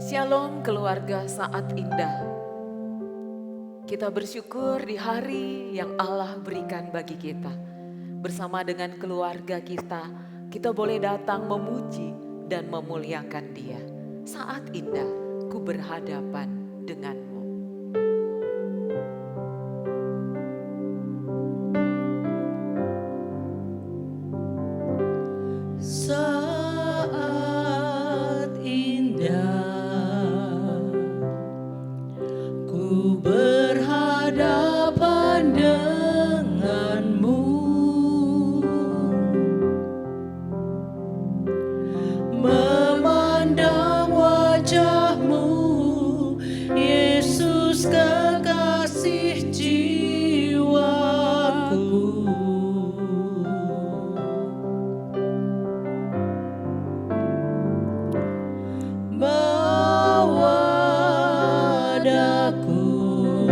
Shalom keluarga Saat Indah. Kita bersyukur di hari yang Allah berikan bagi kita. Bersama dengan keluarga kita, kita boleh datang memuji dan memuliakan Dia. Saat indah, ku berhadapan denganmu. Saat indah, ku berhadapan denganmu, memandang wajahmu, Yesus kekasih jiwaku. Bawa daku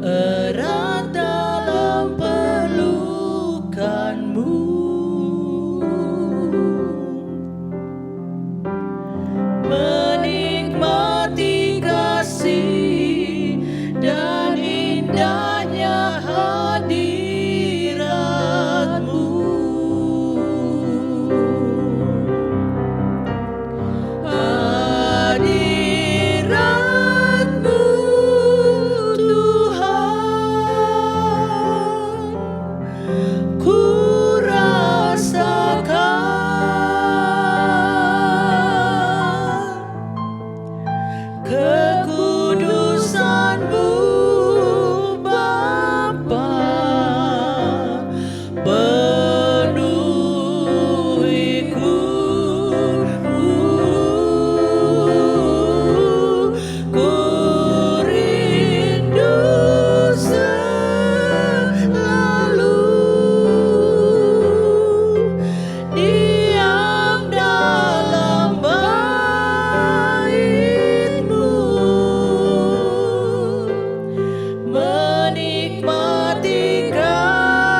erat dalam pelukanmu, menikmati kasih dan indahnya hadiratmu. Hadiratmu Tuhan, ku rasakan kekudusan-Mu Bapa, penuhiku. Ku rindu selalu diam dalam bait-Mu, menikmati kasih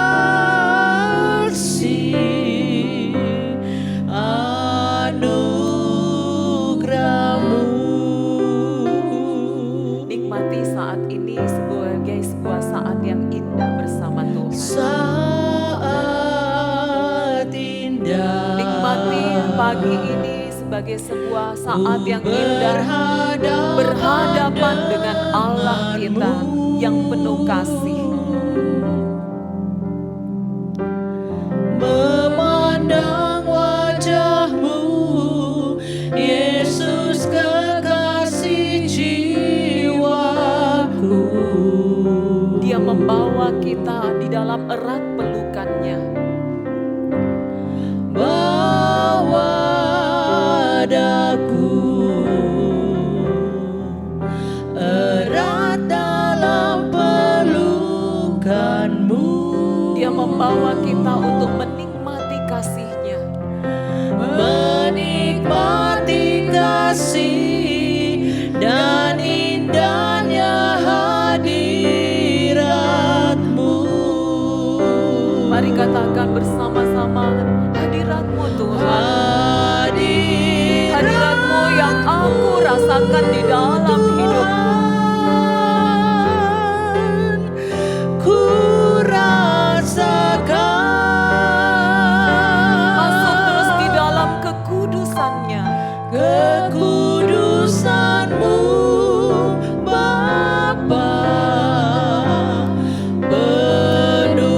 anugerah-Mu. Nikmati saat ini sebagai sebuah saat yang indah bersama Tuhan. Saat indah, Nikmati pagi ini sebagai sebuah saat yang indah, berhadapan dengan Allah kita yang penuh kasih. memandang wajah-Mu, Yesus kekasih jiwaku. Dia membawa kita di dalam erat pelukannya. Bawa daku erat dalam pelukan-Mu, Dia membawa kita untuk menikmati kasih-Nya. menikmati kasih dan indahnya hadirat-Mu. Mari katakan bersama-sama, hadirat-Mu Tuhan. Hadirat-Mu yang aku rasakan di dalam hidupku. Ku rasakan Masuk terus di dalam kekudusan-Nya. kekudusan-Mu Bapa, penuhiku.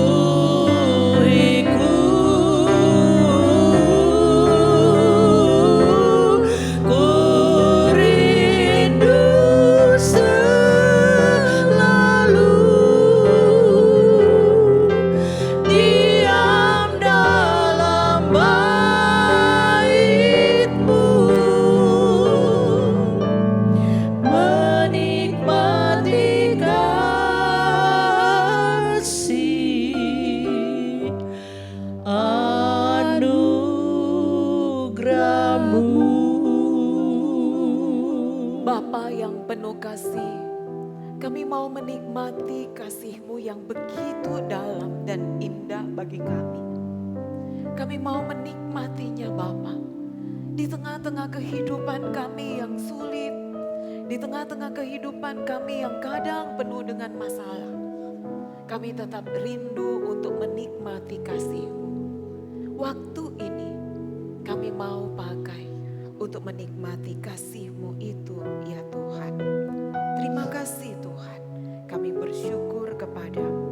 Ku rindu selalu diam dalam bait-Mu, menikmati kasih anugerah-Mu. Bapa yang penuh kasih, kami mau menikmati kasih-Mu yang begitu dalam dan indah bagi kami. Kami mau menikmatinya Bapa. Di tengah-tengah kehidupan kami yang sulit, di tengah-tengah kehidupan kami yang kadang penuh dengan masalah, kami tetap rindu untuk menikmati kasih-Mu. Waktu ini kami mau pakai untuk menikmati kasih-Mu itu, ya Tuhan. Terima kasih Tuhan, kami bersyukur kepadamu.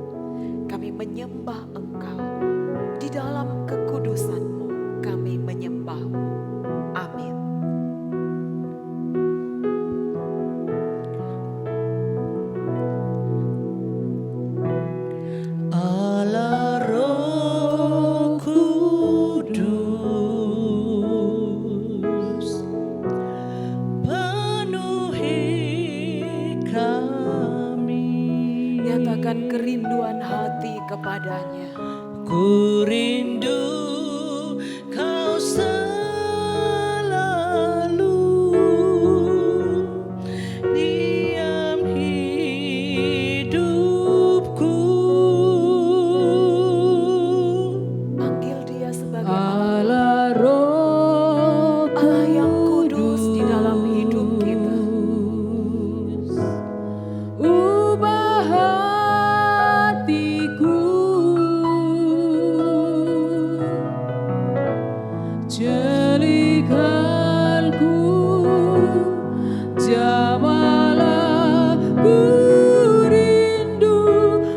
Kami menyembah Engkau, di dalam kekudusan-Mu kami menyembah-Mu. Amin. Allah Roh Kudus, penuhi kami. Nyatakan kerinduan hati kepadanya. Ku rindu Kau selalu diam hidupku. Panggil dia sebagai Allah Roh Allah yang kudus di dalam hidup kita. Ubah hatiku, jadikanku jamalah, ku rindu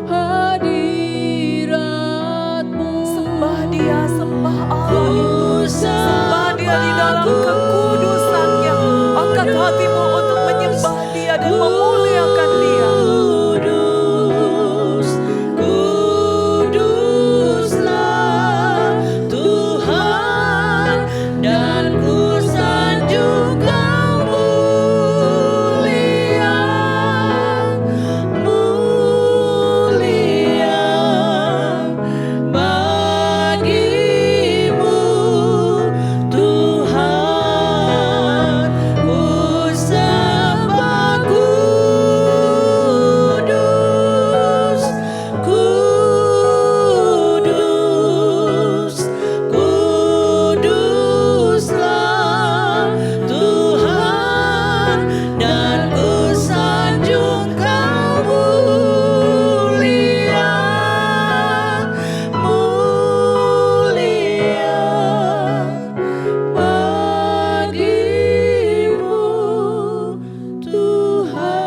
hadirat-Mu. Sembah dia, sembah Allah Ku itu. Sembah dia di dalam kekudusannya. Angkat hatimu untuk menyembah dia dan memuliakan dia. Kudus, kuduslah Tuhan, dan ku sanjung Kau mulia, mulia bagimu Tuhan. Ku sembah kudus, kudus, kuduslah Tuhan, dan ku sanjung Kau mulia, mulia bagimu Tuhan.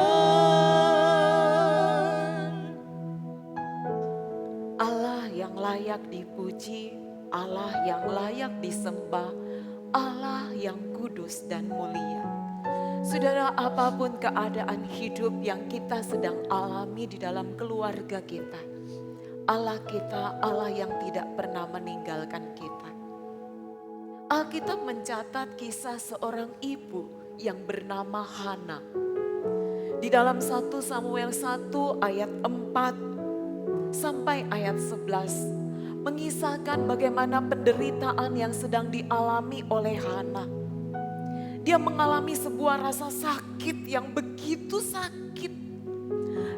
Allah yang layak dipuji, Allah yang layak disembah, Allah yang kudus dan mulia. Saudara, apapun keadaan hidup yang kita sedang alami di dalam keluarga kita, Allah kita Allah yang tidak pernah meninggalkan kita. Alkitab mencatat kisah seorang ibu yang bernama Hana. Di dalam 1 Samuel 1 ayat 4 sampai ayat 11 mengisahkan bagaimana penderitaan yang sedang dialami oleh Hana. Dia mengalami sebuah rasa sakit yang begitu sakit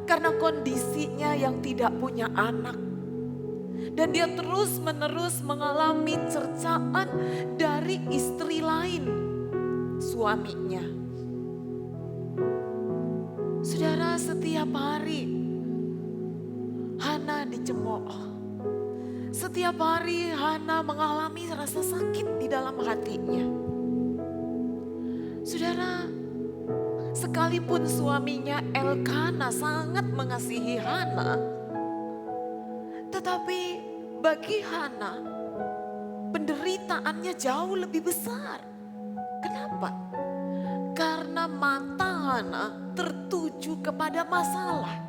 karena kondisinya yang tidak punya anak. Dan dia terus-menerus mengalami cercaan dari istri lain, suaminya. Saudara, setiap hari Hana dicemooh. Setiap hari Hana mengalami rasa sakit di dalam hatinya. Saudara, sekalipun suaminya Elkana sangat mengasihi Hana, tetapi bagi Hana penderitaannya jauh lebih besar. Kenapa? Karena mata Hana tertuju kepada masalah.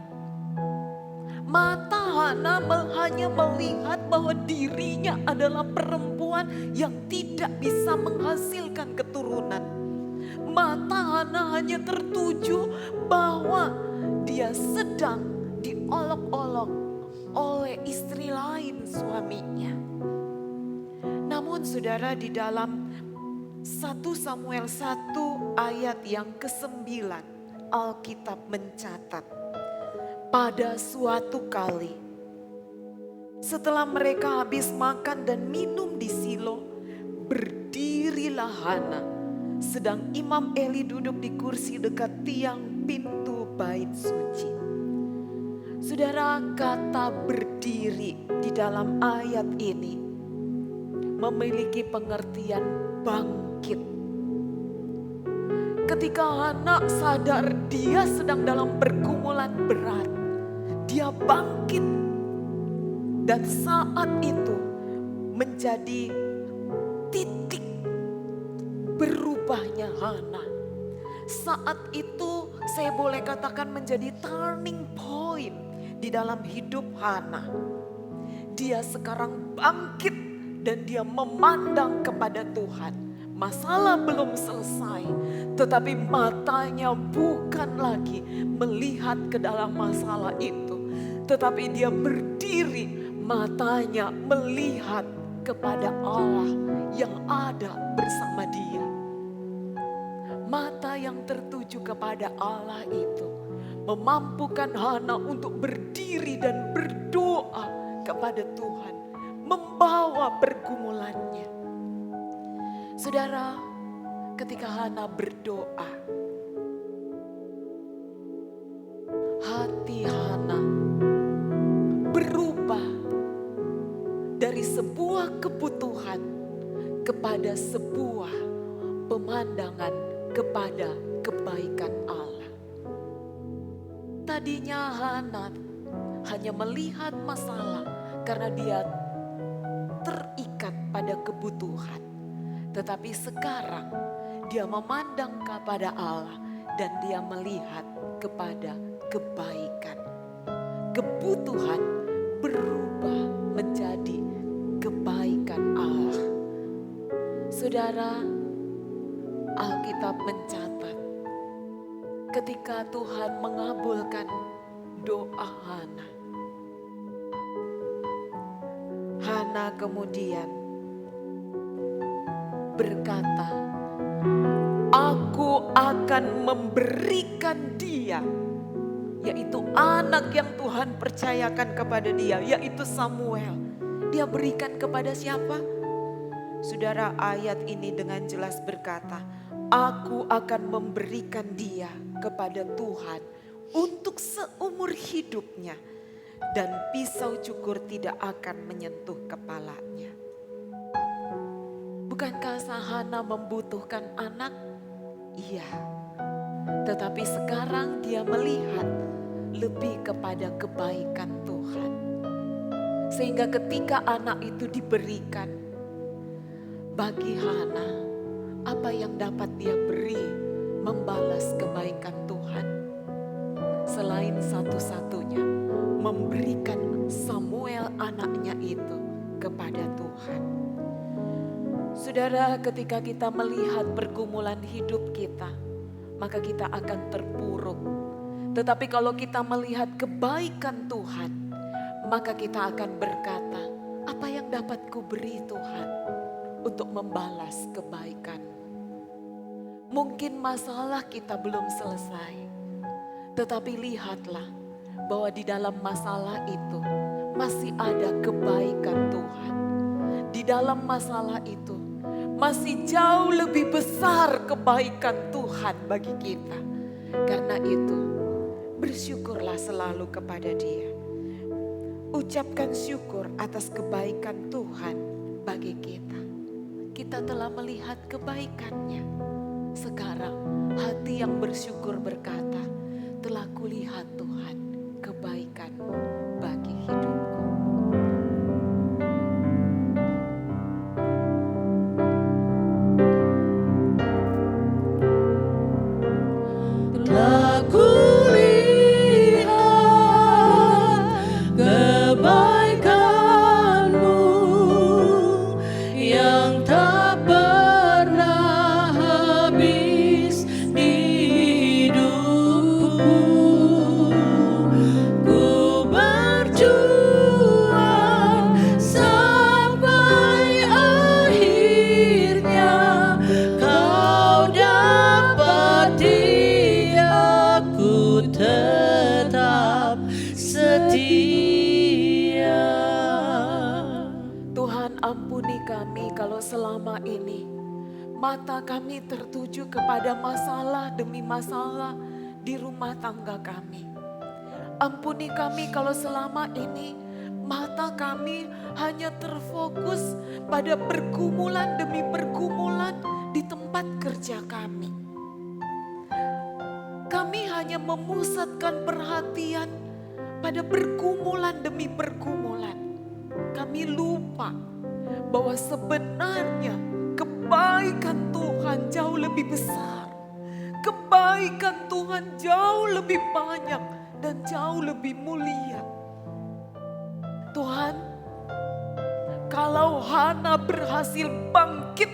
Mata Hana hanya melihat bahwa dirinya adalah perempuan yang tidak bisa menghasilkan keturunan. Mata Hana hanya tertuju bahwa dia sedang diolok-olok oleh istri lain suaminya. Namun saudara, di dalam 1 Samuel 1 ayat yang ke-9 Alkitab mencatat, pada suatu kali setelah mereka habis makan dan minum di Silo, berdiri berdirilah Hana, sedang Imam Eli duduk di kursi dekat tiang pintu bait suci. Saudara, kata berdiri di dalam ayat ini memiliki pengertian bangkit. Ketika Hana sadar dia sedang dalam pergumulan berat, dia bangkit. Dan saat itu menjadi titik berubahnya Hana. Saat itu saya boleh katakan menjadi turning point di dalam hidup Hana. Dia sekarang bangkit dan dia memandang kepada Tuhan. Masalah belum selesai, tetapi matanya bukan lagi melihat ke dalam masalah itu, tetapi dia berdiri, matanya melihat kepada Allah yang ada bersama dia. Mata yang tertuju kepada Allah itu memampukan Hana untuk berdiri dan berdoa kepada Tuhan, membawa pergumulannya. Saudara, ketika Hana berdoa, hati Hana berubah dari sebuah kebutuhan kepada sebuah pemandangan kepada kebaikan Allah. Tadinya Hana hanya melihat masalah karena dia terikat pada kebutuhan. Tetapi sekarang dia memandang kepada Allah dan dia melihat kepada kebaikan. Kebutuhan berubah menjadi kebaikan Allah. Saudara, Alkitab mencatat ketika Tuhan mengabulkan doa Hana. Hana kemudian berkata, "Aku akan memberikan dia," yaitu anak yang Tuhan percayakan kepada dia, yaitu Samuel. Dia berikan kepada siapa? Saudara, ayat ini dengan jelas berkata, "Aku akan memberikan dia kepada Tuhan untuk seumur hidupnya, dan pisau cukur tidak akan menyentuh kepalanya." Bukankah Hana membutuhkan anak? Iya. Tetapi sekarang dia melihat lebih kepada kebaikan Tuhan. Sehingga ketika anak itu diberikan, bagi Hana, apa yang dapat dia beri membalas kebaikan Tuhan? Selain satu-satunya, memberikan Samuel anaknya itu kepada Tuhan. Saudara, ketika kita melihat pergumulan hidup kita, maka kita akan terpuruk. Tetapi kalau kita melihat kebaikan Tuhan, maka kita akan berkata, apa yang dapat kuberi Tuhan untuk membalas kebaikan? Mungkin masalah kita belum selesai, tetapi lihatlah bahwa di dalam masalah itu masih ada kebaikan Tuhan. Di dalam masalah itu masih jauh lebih besar kebaikan Tuhan bagi kita. Karena itu, bersyukurlah selalu kepada Dia. Ucapkan syukur atas kebaikan Tuhan bagi kita. Kita telah melihat kebaikan-Nya. Sekarang hati yang bersyukur berkata, telah kulihat Tuhan kebaikan bagi hidupku. Telah kulihat kebaikan-Mu yang tak pernah habis di hidupku. Ku berjuang sampai akhirnya Kau dapati aku tetap setia. Tuhan, ampuni kami kalau selama ini Mata kami tertuju kepada masalah demi masalah di rumah tangga kami. Ampuni kami kalau selama ini mata kami hanya terfokus pada pergumulan demi pergumulan di tempat kerja kami. Kami hanya memusatkan perhatian pada pergumulan demi pergumulan. Kami lupa bahwa sebenarnya kebaikan Tuhan jauh lebih besar. Kebaikan Tuhan jauh lebih banyak dan jauh lebih mulia. Tuhan, kalau Hana berhasil bangkit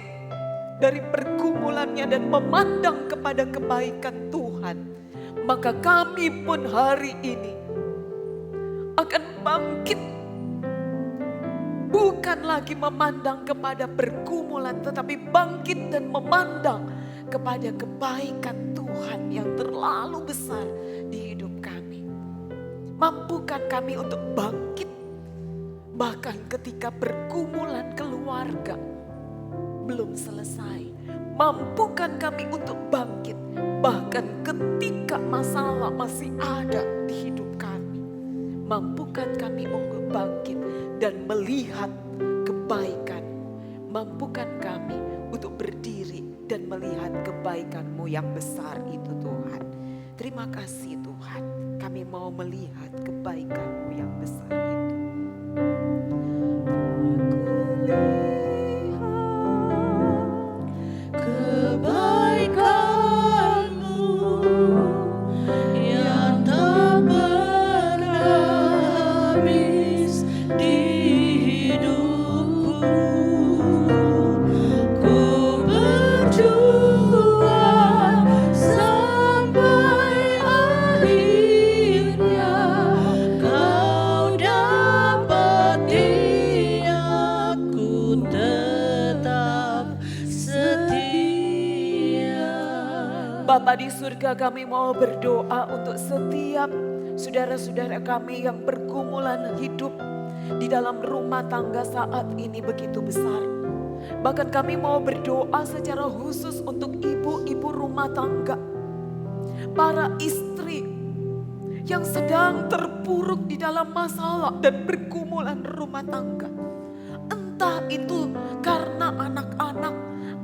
dari pergumulannya dan memandang kepada kebaikan Tuhan, maka kami pun hari ini akan bangkit. Bukan lagi memandang kepada pergumulan, tetapi bangkit dan memandang kepada kebaikan Tuhan yang terlalu besar di hidup kami. Mampukan kami untuk bangkit, bahkan ketika pergumulan keluarga belum selesai. Mampukan kami untuk bangkit, bahkan ketika masalah masih ada di hidup kami. Mampukan kami untuk bangkit dan melihat kebaikan. Mampukan kami untuk berdiri dan melihat kebaikan-Mu yang besar itu Tuhan. Terima kasih Tuhan, kami mau melihat kebaikan-Mu yang besar itu. Kebaikan-Mu yang tak pernah habis di hidupku. Ku berjuang sampai akhirnya Kau dapati aku tetap setia. Bapa di surga, kami mau berdoa untuk setiap saudara-saudara kami yang pergumulan hidup di dalam rumah tangga saat ini begitu besar. Bahkan kami mau berdoa secara khusus untuk ibu-ibu rumah tangga, para istri yang sedang terpuruk di dalam masalah dan pergumulan rumah tangga. Entah itu karena anak-anak,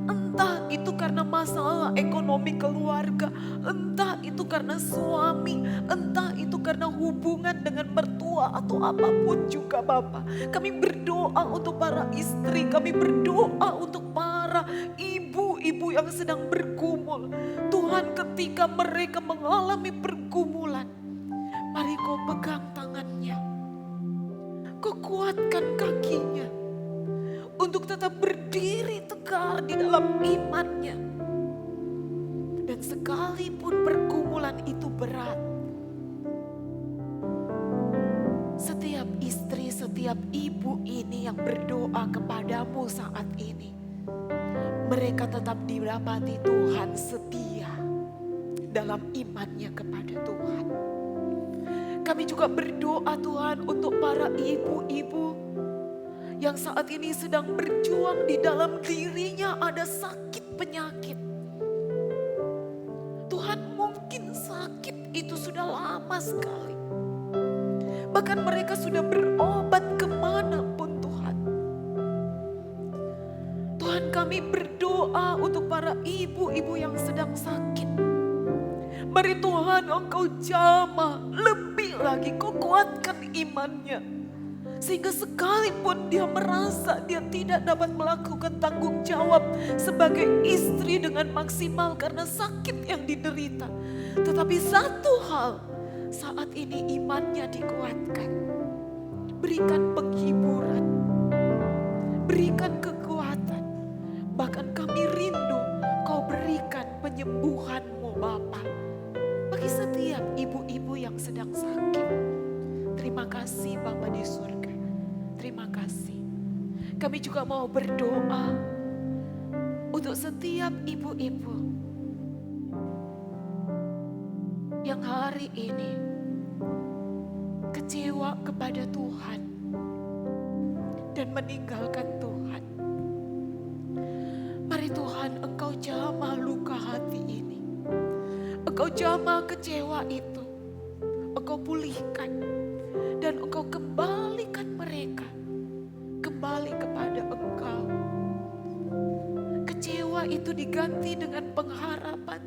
entah itu karena masalah ekonomi keluarga, entah itu karena suami, entah itu karena hubungan dengan mertua atau apapun juga Bapa. Kami berdoa untuk para istri, kami berdoa untuk para ibu-ibu yang sedang bergumul. Tuhan, ketika mereka mengalami pergumulan, mari Kau pegang tangannya, Kau kuatkan kakinya untuk tetap berdiri tegar di dalam imannya. Dan sekalipun pergumulan itu berat, setiap istri, setiap ibu ini yang berdoa kepadamu saat ini, mereka tetap didapati Tuhan setia dalam imannya kepada Tuhan. Kami juga berdoa Tuhan untuk para ibu-ibu yang saat ini sedang berjuang, di dalam dirinya ada sakit penyakit. Tuhan, mungkin sakit itu sudah lama sekali. Bahkan mereka sudah berobat kemanapun Tuhan. Tuhan, kami berdoa untuk para ibu-ibu yang sedang sakit. Mari Tuhan, Engkau jamah lebih lagi, Kau kuatkan imannya. Sehingga sekalipun dia merasa dia tidak dapat melakukan tanggung jawab sebagai istri dengan maksimal karena sakit yang diderita. Tetapi satu hal, saat ini imannya dikuatkan. Berikan penghiburan, berikan kekuatan. Bahkan kami rindu Kau berikan penyembuhan-Mu Bapa bagi setiap ibu-ibu yang sedang sakit. Terima kasih Bapa di surga. Terima kasih. Kami juga mau berdoa untuk setiap ibu-ibu yang hari ini kecewa kepada Tuhan dan meninggalkan Tuhan. Mari Tuhan, Engkau jamah luka hati ini. Engkau jamah kecewa itu. Engkau pulihkan. Dan Engkau kembalikan mereka. Kembali kepada Engkau. Kecewa itu diganti dengan pengharapan.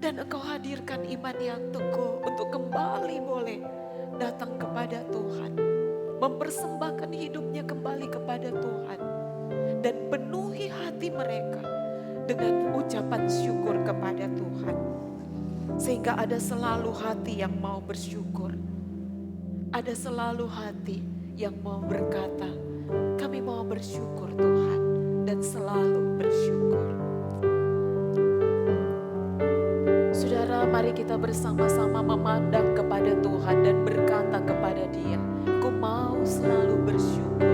Dan Engkau hadirkan iman yang teguh untuk kembali boleh datang kepada Tuhan. Mempersembahkan hidupnya kembali kepada Tuhan. Dan penuhi hati mereka dengan ucapan syukur kepada Tuhan. Sehingga ada selalu hati yang mau bersyukur. Ada selalu hati yang mau berkata, kami mau bersyukur Tuhan. Dan selalu bersyukur. Saudara, mari kita bersama-sama memandang kepada Tuhan dan berkata kepada Dia, ku mau selalu bersyukur.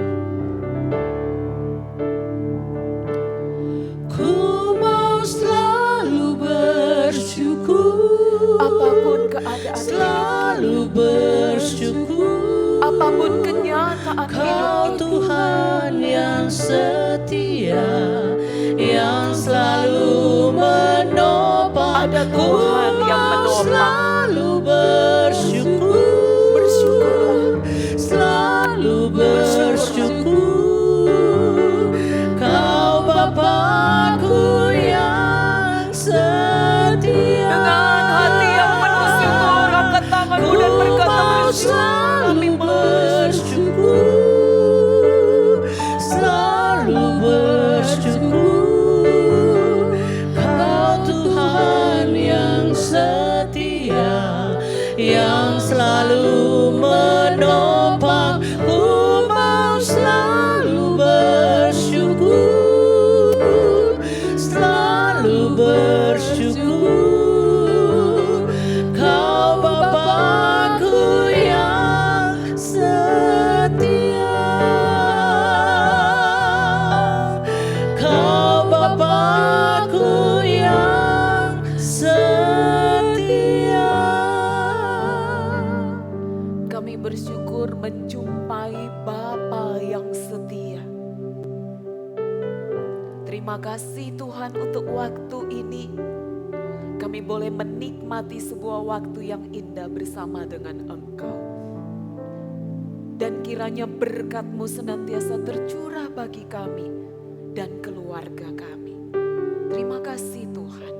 Ku mau selalu bersyukur, Apapun keadaan selalu bersyukur. apapun kenyataan Kau hidup itu, Tuhan yang setia, yang selalu menopang. Ada Tuhan yang menopang. Selalu bersyukur, bersyukurlah. selalu bersyukur. Kau Bapa-Ku yang setia. Dengan hati yang penuh syukur, angkat tanganmu dan berkata Selalu bersyukur, selalu bersyukur. Kau Tuhan yang setia, yang selalu menopang. Ku mau selalu bersyukur, selalu bersyukur. Kau Bapa-Ku yang setia, Kau Bapa-Ku yang setia. kami bersyukur menjumpai Bapa yang setia. Terima kasih Tuhan untuk waktu ini. Kami boleh menikmati sebuah waktu yang indah bersama dengan Engkau. Dan kiranya berkat-Mu senantiasa tercurah bagi kami dan keluarga kami. Terima kasih Tuhan.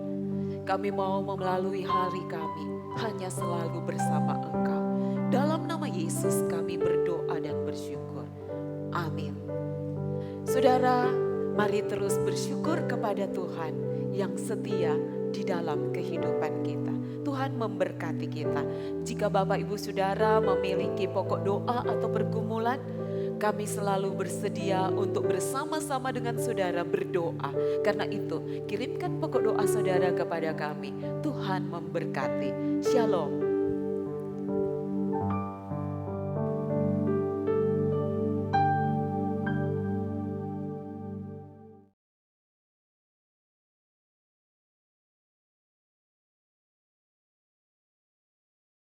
Kami mau melalui hari kami hanya selalu bersama Engkau. Dalam nama Yesus kami berdoa dan bersyukur. Amin. Saudara, mari terus bersyukur kepada Tuhan yang setia di dalam kehidupan kita. Tuhan memberkati kita. Jika Bapak Ibu Saudara memiliki pokok doa atau pergumulan, kami selalu bersedia untuk bersama-sama dengan saudara berdoa. Karena itu, kirimkan pokok doa saudara kepada kami. Tuhan memberkati. Shalom.